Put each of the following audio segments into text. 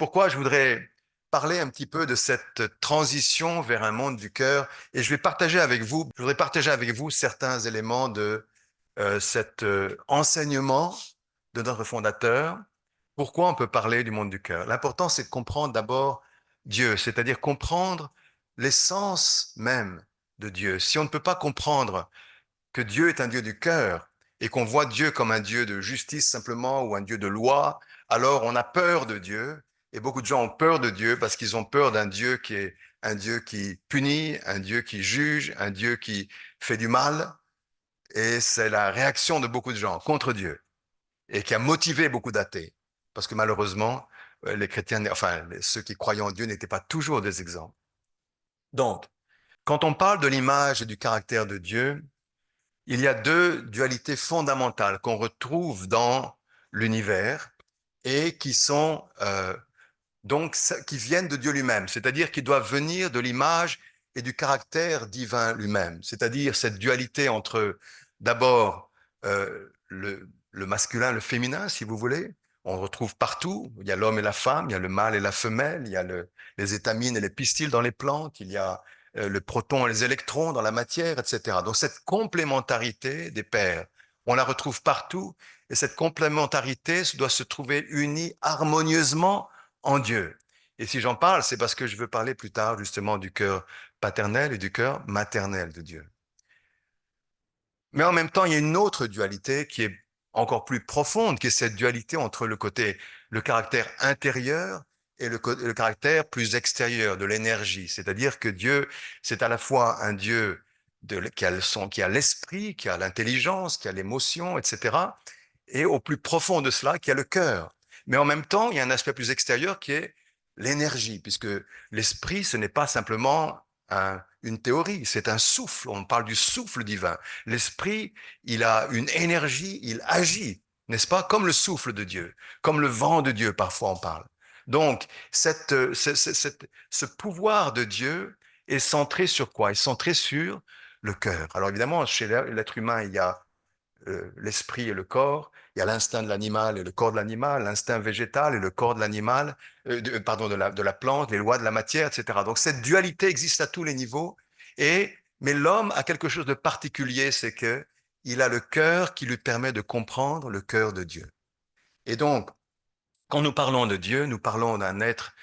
pourquoi je voudrais parler un petit peu de cette transition vers un monde du cœur et je voudrais partager avec vous certains éléments de cet enseignement de notre fondateur. Pourquoi on peut parler du monde du cœur? L'important, c'est de comprendre d'abord Dieu, c'est-à-dire comprendre l'essence même de Dieu. Si on ne peut pas comprendre que Dieu est un Dieu du cœur et qu'on voit Dieu comme un Dieu de justice simplement ou un Dieu de loi, alors on a peur de Dieu. Et beaucoup de gens ont peur de Dieu parce qu'ils ont peur d'un Dieu qui est un Dieu qui punit, un Dieu qui juge, un Dieu qui fait du mal. Et c'est la réaction de beaucoup de gens contre Dieu et qui a motivé beaucoup d'athées. Parce que malheureusement, les chrétiens, enfin ceux qui croyaient en Dieu n'étaient pas toujours des exemples. Donc, quand on parle de l'image et du caractère de Dieu, il y a deux dualités fondamentales qu'on retrouve dans l'univers et qui sont qui viennent de Dieu lui-même, c'est-à-dire qui doivent venir de l'image et du caractère divin lui-même, c'est-à-dire cette dualité entre d'abord le masculin, le féminin, si vous voulez. On retrouve partout. Il y a l'homme et la femme, il y a le mâle et la femelle, il y a les étamines et les pistils dans les plantes, il y a le proton et les électrons dans la matière, etc. Donc cette complémentarité des paires, on la retrouve partout et cette complémentarité doit se trouver unie harmonieusement en Dieu. Et si j'en parle, c'est parce que je veux parler plus tard justement du cœur paternel et du cœur maternel de Dieu. Mais en même temps, il y a une autre dualité qui est encore plus profonde, qui est cette dualité entre le caractère intérieur et le caractère plus extérieur de l'énergie. C'est-à-dire que Dieu, c'est à la fois un Dieu qui a l'esprit, qui a l'intelligence, qui a l'émotion, etc. Et au plus profond de cela, qui a le cœur. Mais en même temps, il y a un aspect plus extérieur qui est l'énergie, puisque l'esprit, ce n'est pas simplement une théorie, c'est un souffle. On parle du souffle divin. L'esprit, il a une énergie, il agit, n'est-ce pas? Comme le souffle de Dieu, comme le vent de Dieu, parfois on parle. Donc, ce pouvoir de Dieu est centré sur quoi? Il est centré sur le cœur. Alors évidemment, chez l'être humain, il y a l'esprit et le corps, il y a l'instinct de l'animal et le corps de l'animal, l'instinct végétal et le corps de l'animal, pardon, de la plante, les lois de la matière, etc. Donc cette dualité existe à tous les niveaux, mais l'homme a quelque chose de particulier, c'est que il a le cœur qui lui permet de comprendre le cœur de Dieu. Et donc, quand nous parlons de Dieu, nous parlons d'un être,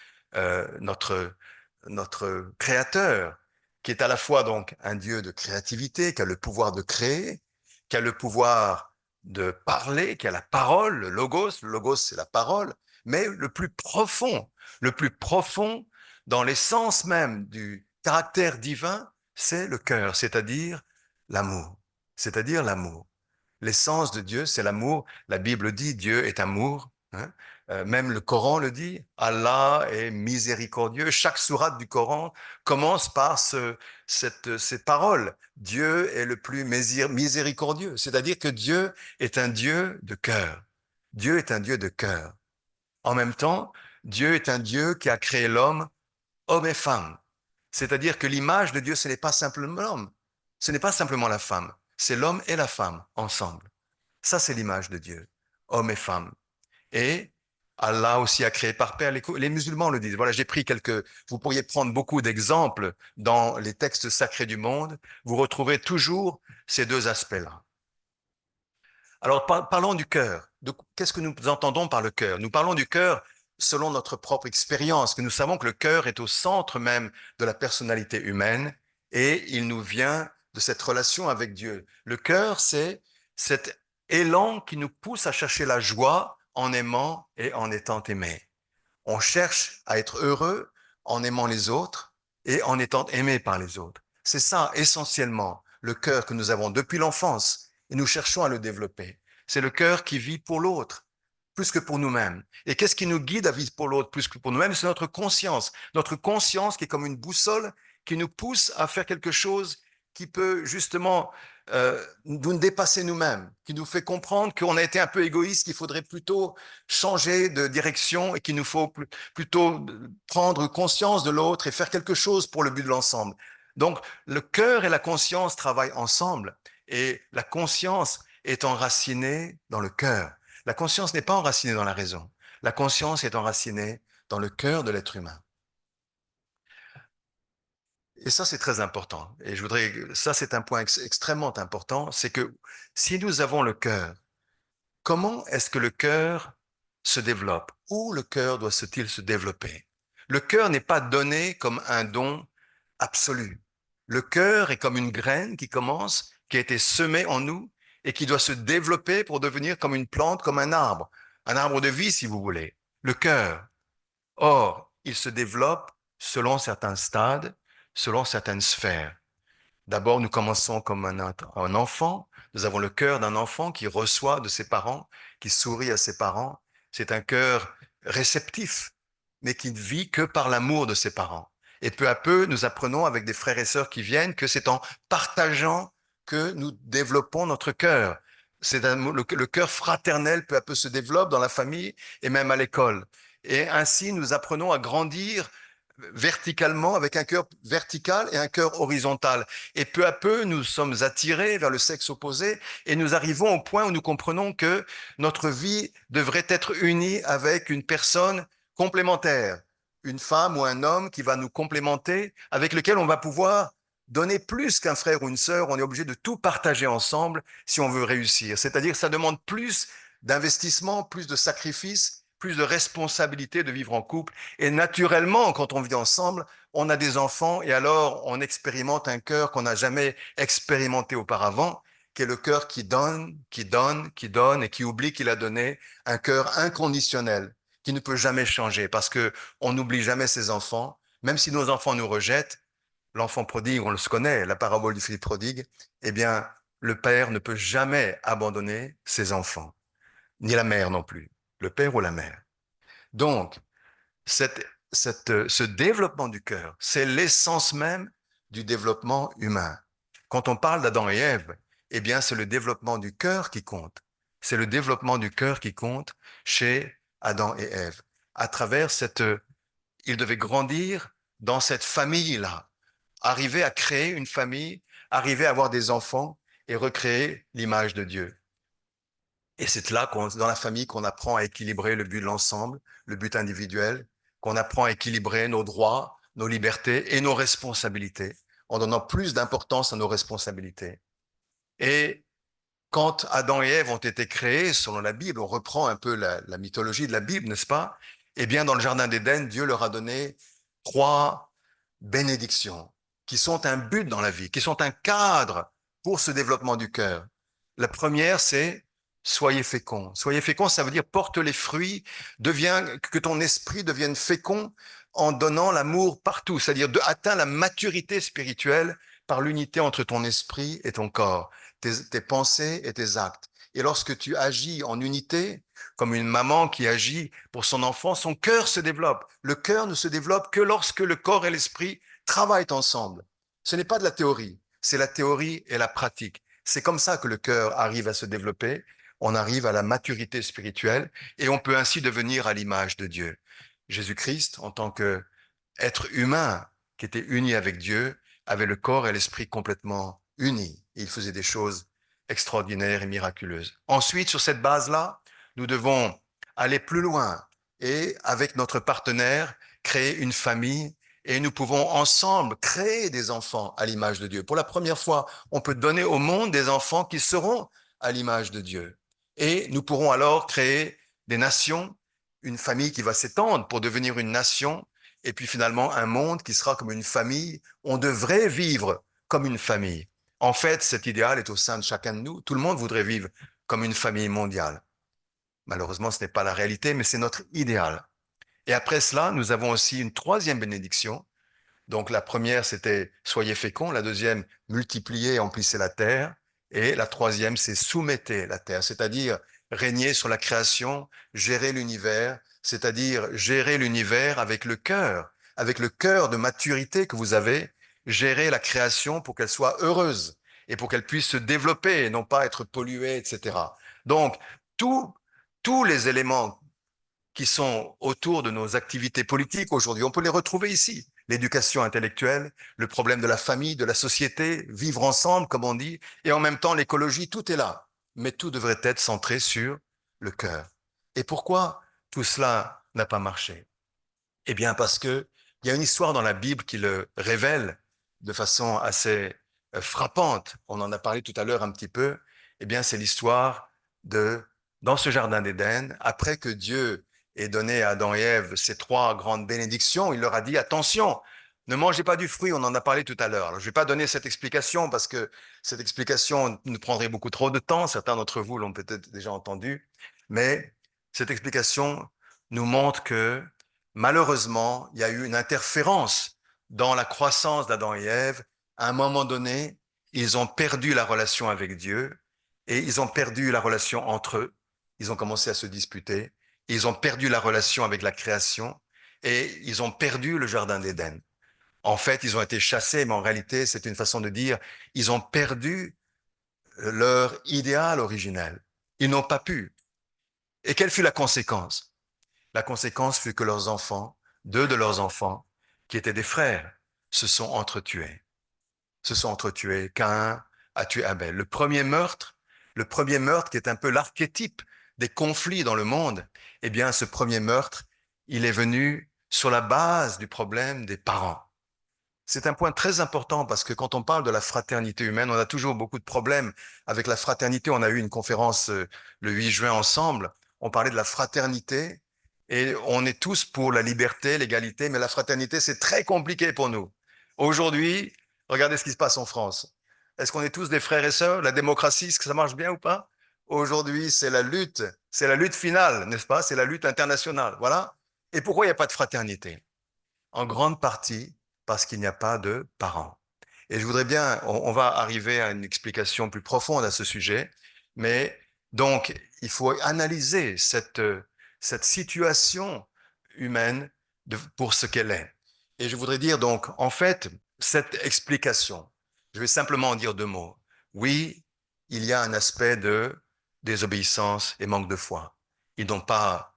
notre créateur, qui est à la fois donc un Dieu de créativité, qui a le pouvoir de créer, qui a le pouvoir de parler, qui a la parole, le logos c'est la parole, mais le plus profond dans l'essence même du caractère divin, c'est le cœur, c'est-à-dire l'amour, c'est-à-dire l'amour. L'essence de Dieu, c'est l'amour. La Bible dit Dieu est amour. Hein. Même le Coran le dit. Allah est miséricordieux. Chaque sourate du Coran commence par ces paroles. Dieu est le plus miséricordieux. C'est-à-dire que Dieu est un Dieu de cœur. Dieu est un Dieu de cœur. En même temps, Dieu est un Dieu qui a créé l'homme, homme et femme. C'est-à-dire que l'image de Dieu, ce n'est pas simplement l'homme. Ce n'est pas simplement la femme. C'est l'homme et la femme ensemble. Ça, c'est l'image de Dieu, homme et femme. Et Allah aussi a créé par pair, les musulmans le disent. Voilà, vous pourriez prendre beaucoup d'exemples dans les textes sacrés du monde. Vous retrouvez toujours ces deux aspects-là. Alors, parlons du cœur. Qu'est-ce que nous entendons par le cœur? Nous parlons du cœur selon notre propre expérience, que nous savons que le cœur est au centre même de la personnalité humaine et il nous vient de cette relation avec Dieu. Le cœur, c'est cet élan qui nous pousse à chercher la joie en aimant et en étant aimé. On cherche à être heureux en aimant les autres et en étant aimé par les autres. C'est ça essentiellement le cœur que nous avons depuis l'enfance et nous cherchons à le développer. C'est le cœur qui vit pour l'autre plus que pour nous-mêmes. Et qu'est-ce qui nous guide à vivre pour l'autre plus que pour nous-mêmes? C'est notre conscience qui est comme une boussole qui nous pousse à faire quelque chose qui peut justement nous dépasser nous-mêmes, qui nous fait comprendre qu'on a été un peu égoïste, qu'il faudrait plutôt changer de direction et qu'il nous faut plutôt prendre conscience de l'autre et faire quelque chose pour le but de l'ensemble. Donc, le cœur et la conscience travaillent ensemble et la conscience est enracinée dans le cœur. La conscience n'est pas enracinée dans la raison. La conscience est enracinée dans le cœur de l'être humain. Et ça, c'est très important. Et ça, c'est un point extrêmement important, c'est que si nous avons le cœur, comment est-ce que le cœur se développe? Où le cœur doit-il se développer? Le cœur n'est pas donné comme un don absolu. Le cœur est comme une graine qui a été semée en nous et qui doit se développer pour devenir comme une plante, comme un arbre de vie si vous voulez. Le cœur. Or, il se développe selon certains stades, selon certaines sphères. D'abord, nous commençons comme un enfant. Nous avons le cœur d'un enfant qui reçoit de ses parents, qui sourit à ses parents. C'est un cœur réceptif, mais qui ne vit que par l'amour de ses parents. Et peu à peu, nous apprenons avec des frères et sœurs qui viennent que c'est en partageant que nous développons notre cœur. Le cœur fraternel peu à peu se développe dans la famille et même à l'école. Et ainsi, nous apprenons à grandir verticalement avec un cœur vertical et un cœur horizontal. Et peu à peu, nous sommes attirés vers le sexe opposé et nous arrivons au point où nous comprenons que notre vie devrait être unie avec une personne complémentaire, une femme ou un homme qui va nous complémenter, avec lequel on va pouvoir donner plus qu'un frère ou une sœur. On est obligé de tout partager ensemble si on veut réussir. C'est-à-dire que ça demande plus d'investissement, plus de sacrifices, plus de responsabilité de vivre en couple. Et naturellement, quand on vit ensemble, on a des enfants et alors on expérimente un cœur qu'on n'a jamais expérimenté auparavant, qui est le cœur qui donne, qui donne, qui donne et qui oublie qu'il a donné, un cœur inconditionnel qui ne peut jamais changer parce que on n'oublie jamais ses enfants, même si nos enfants nous rejettent. L'enfant prodigue, on le connaît, la parabole du fils prodigue, eh bien, le père ne peut jamais abandonner ses enfants, ni la mère non plus, le père ou la mère. Donc, ce développement du cœur, c'est l'essence même du développement humain. Quand on parle d'Adam et Ève, eh bien, c'est le développement du cœur qui compte. C'est le développement du cœur qui compte chez Adam et Ève. À travers ils devaient grandir dans cette famille-là, arriver à créer une famille, arriver à avoir des enfants et recréer l'image de Dieu. Et c'est là, dans la famille, qu'on apprend à équilibrer le but de l'ensemble, le but individuel, qu'on apprend à équilibrer nos droits, nos libertés et nos responsabilités, en donnant plus d'importance à nos responsabilités. Et quand Adam et Ève ont été créés, selon la Bible, on reprend un peu la mythologie de la Bible, n'est-ce pas? Eh bien, dans le Jardin d'Éden, Dieu leur a donné 3 bénédictions qui sont un but dans la vie, qui sont un cadre pour ce développement du cœur. La première, c'est soyez féconds. Soyez féconds, ça veut dire porte les fruits, que ton esprit devienne fécond en donnant l'amour partout, c'est-à-dire atteins la maturité spirituelle par l'unité entre ton esprit et ton corps, tes pensées et tes actes. Et lorsque tu agis en unité, comme une maman qui agit pour son enfant, son cœur se développe. Le cœur ne se développe que lorsque le corps et l'esprit travaillent ensemble. Ce n'est pas de la théorie, c'est la théorie et la pratique. C'est comme ça que le cœur arrive à se développer, on arrive à la maturité spirituelle et on peut ainsi devenir à l'image de Dieu. Jésus-Christ, en tant qu'être humain qui était uni avec Dieu, avait le corps et l'esprit complètement unis. Et il faisait des choses extraordinaires et miraculeuses. Ensuite, sur cette base-là, nous devons aller plus loin et, avec notre partenaire, créer une famille et nous pouvons ensemble créer des enfants à l'image de Dieu. Pour la première fois, on peut donner au monde des enfants qui seront à l'image de Dieu. Et nous pourrons alors créer des nations, une famille qui va s'étendre pour devenir une nation, et puis finalement un monde qui sera comme une famille. On devrait vivre comme une famille. En fait, cet idéal est au sein de chacun de nous. Tout le monde voudrait vivre comme une famille mondiale. Malheureusement, ce n'est pas la réalité, mais c'est notre idéal. Et après cela, nous avons aussi une troisième bénédiction. Donc la première, c'était soyez féconds. La deuxième, multipliez et emplissez la terre. Et la troisième, c'est soumettez la terre, c'est-à-dire régner sur la création, gérer l'univers, c'est-à-dire gérer l'univers avec le cœur de maturité que vous avez, gérer la création pour qu'elle soit heureuse et pour qu'elle puisse se développer et non pas être polluée, etc. Donc, tous tous les éléments qui sont autour de nos activités politiques aujourd'hui. On peut les retrouver ici. L'éducation intellectuelle, le problème de la famille, de la société, vivre ensemble, comme on dit, et en même temps l'écologie, tout est là. Mais tout devrait être centré sur le cœur. Et pourquoi tout cela n'a pas marché? Eh bien, parce que il y a une histoire dans la Bible qui le révèle de façon assez frappante. On en a parlé tout à l'heure un petit peu. Eh bien, c'est l'histoire de, dans ce jardin d'Éden, après que Dieu ait donné à Adam et Ève ces trois grandes bénédictions, il leur a dit, attention, ne mangez pas du fruit, on en a parlé tout à l'heure. Alors, je ne vais pas donner cette explication parce que cette explication nous prendrait beaucoup trop de temps. Certains d'entre vous l'ont peut-être déjà entendu, mais cette explication nous montre que malheureusement, il y a eu une interférence dans la croissance d'Adam et Ève. À un moment donné, ils ont perdu la relation avec Dieu et ils ont perdu la relation entre eux. Ils ont commencé à se disputer. Ils ont perdu la relation avec la création et ils ont perdu le jardin d'Éden. En fait, ils ont été chassés, mais en réalité, c'est une façon de dire, ils ont perdu leur idéal originel. Ils n'ont pas pu. Et quelle fut la conséquence? La conséquence fut que leurs enfants, deux de leurs enfants, qui étaient des frères, se sont entretués. Se sont entretués. Caïn a tué Abel. Le premier meurtre qui est un peu l'archétype des conflits dans le monde, eh bien, ce premier meurtre, il est venu sur la base du problème des parents. C'est un point très important parce que quand on parle de la fraternité humaine, on a toujours beaucoup de problèmes avec la fraternité. On a eu une conférence le 8 juin ensemble. On parlait de la fraternité et on est tous pour la liberté, l'égalité, mais la fraternité, c'est très compliqué pour nous. Aujourd'hui, regardez ce qui se passe en France. Est-ce qu'on est tous des frères et sœurs? La démocratie, est-ce que ça marche bien ou pas? Aujourd'hui, c'est la lutte finale, n'est-ce pas? C'est la lutte internationale. Voilà. Et pourquoi il n'y a pas de fraternité? En grande partie parce qu'il n'y a pas de parents. Et je voudrais bien, on va arriver à une explication plus profonde à ce sujet, mais donc il faut analyser cette situation humaine pour ce qu'elle est. Et je voudrais dire donc, en fait, cette explication, je vais simplement en dire deux mots. Oui, il y a un aspect de désobéissance et manque de foi. Ils n'ont pas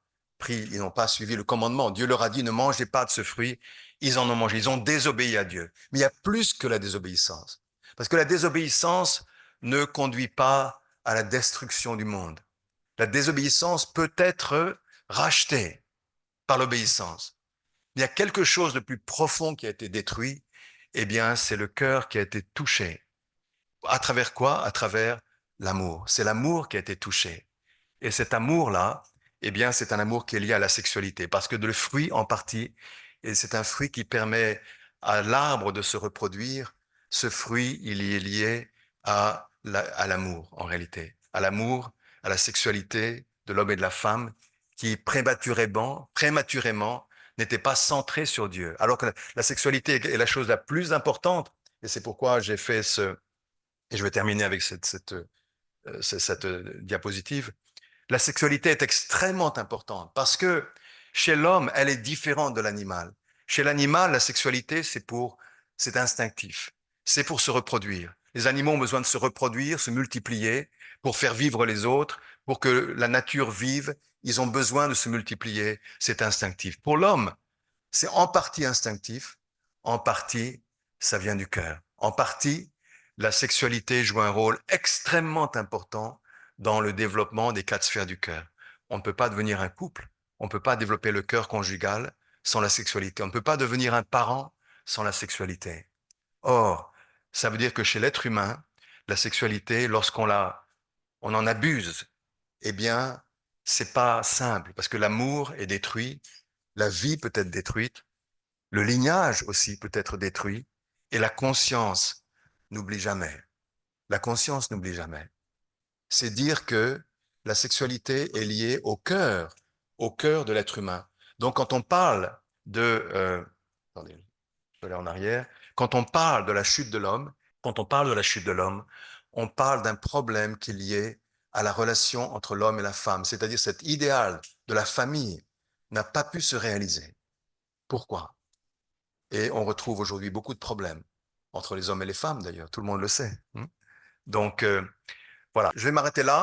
ils n'ont pas suivi le commandement. Dieu leur a dit, ne mangez pas de ce fruit. Ils en ont mangé. Ils ont désobéi à Dieu. Mais il y a plus que la désobéissance. Parce que la désobéissance ne conduit pas à la destruction du monde. La désobéissance peut être rachetée par l'obéissance. Il y a quelque chose de plus profond qui a été détruit. Eh bien, c'est le cœur qui a été touché. À travers quoi? À travers l'amour. C'est l'amour qui a été touché. Et cet amour-là, eh bien, c'est un amour qui est lié à la sexualité, parce que le fruit, en partie, et c'est un fruit qui permet à l'arbre de se reproduire, ce fruit, il y est lié à l'amour, en réalité, à l'amour, à la sexualité de l'homme et de la femme, qui prématurément, n'était pas centré sur Dieu. Alors que la sexualité est la chose la plus importante, et c'est pourquoi j'ai fait et je vais terminer avec cette diapositive. La sexualité est extrêmement importante parce que chez l'homme, elle est différente de l'animal. Chez l'animal, la sexualité, c'est instinctif. C'est pour se reproduire. Les animaux ont besoin de se reproduire, se multiplier pour faire vivre les autres, pour que la nature vive. Ils ont besoin de se multiplier. C'est instinctif. Pour l'homme, c'est en partie instinctif, en partie, ça vient du cœur. En partie, la sexualité joue un rôle extrêmement important dans le développement des quatre sphères du cœur. On ne peut pas devenir un couple, on ne peut pas développer le cœur conjugal sans la sexualité. On ne peut pas devenir un parent sans la sexualité. Or, ça veut dire que chez l'être humain, la sexualité, on en abuse, eh bien, c'est pas simple parce que l'amour est détruit, la vie peut être détruite, le lignage aussi peut être détruit et la conscience n'oublie jamais. La conscience n'oublie jamais. C'est dire que la sexualité est liée au cœur de l'être humain. Donc quand on parle attendez, je vais aller en arrière, quand on parle de la chute de l'homme, quand on parle de la chute de l'homme, on parle d'un problème qui est lié à la relation entre l'homme et la femme, c'est-à-dire cet idéal de la famille n'a pas pu se réaliser. Pourquoi? Et on retrouve aujourd'hui beaucoup de problèmes entre les hommes et les femmes d'ailleurs, tout le monde le sait. Donc voilà, je vais m'arrêter là.